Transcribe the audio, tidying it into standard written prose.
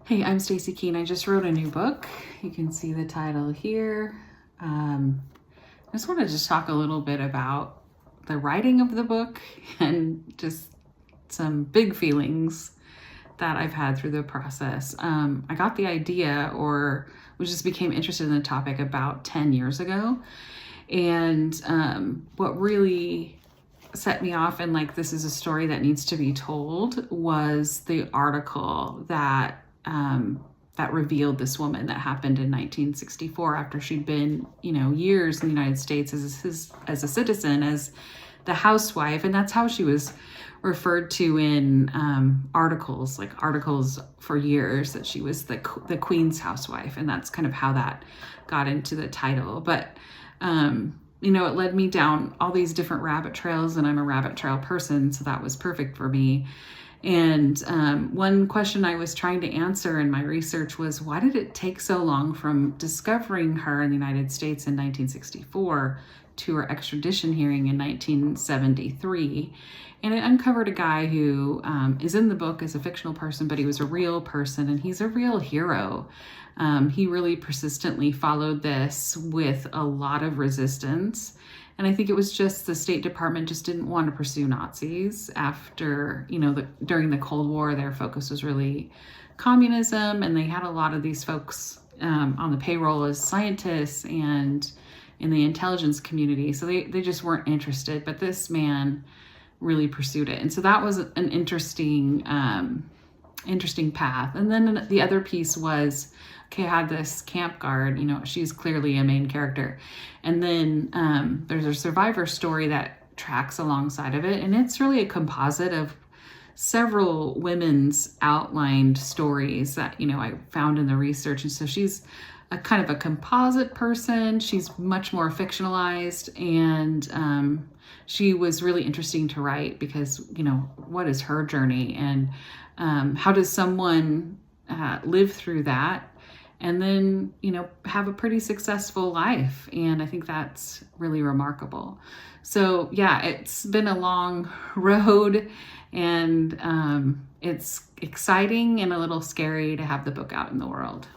Hey, I'm Stacy Keene. I just wrote a new book. You can see the title here. I just wanted to talk a little bit about the writing of the book and just some big feelings that I've had through the process. I got the idea, or we just became interested in the topic about 10 years ago. And what really set me off and like, this is a story that needs to be told, was the article that that revealed this woman that happened in 1964 after she'd been, years in the United States as a citizen, as the housewife. And that's how she was referred to in articles for years, that she was the Queen's housewife. And that's kind of how that got into the title. But it led me down all these different rabbit trails, and I'm a rabbit trail person, so that was perfect for me. And one question I was trying to answer in my research was, why did it take so long from discovering her in the United States in 1964 to her extradition hearing in 1973? And it uncovered a guy who is in the book as a fictional person, but he was a real person, and he's a real hero. He really persistently followed this with a lot of resistance. And I think it was just the State Department just didn't want to pursue Nazis after, during the Cold War. Their focus was really communism, and they had a lot of these folks on the payroll as scientists and in the intelligence community. So they just weren't interested, but this man really pursued it. And so that was an interesting path. And then the other piece was, okay, I had this camp guard, she's clearly a main character. And then there's a survivor story that tracks alongside of it. And it's really a composite of several women's outlined stories that, I found in the research. And so she's a kind of a composite person. She's much more fictionalized, and she was really interesting to write because, what is her journey, and how does someone live through that and then, have a pretty successful life? And I think that's really remarkable. So yeah, it's been a long road, and it's exciting and a little scary to have the book out in the world.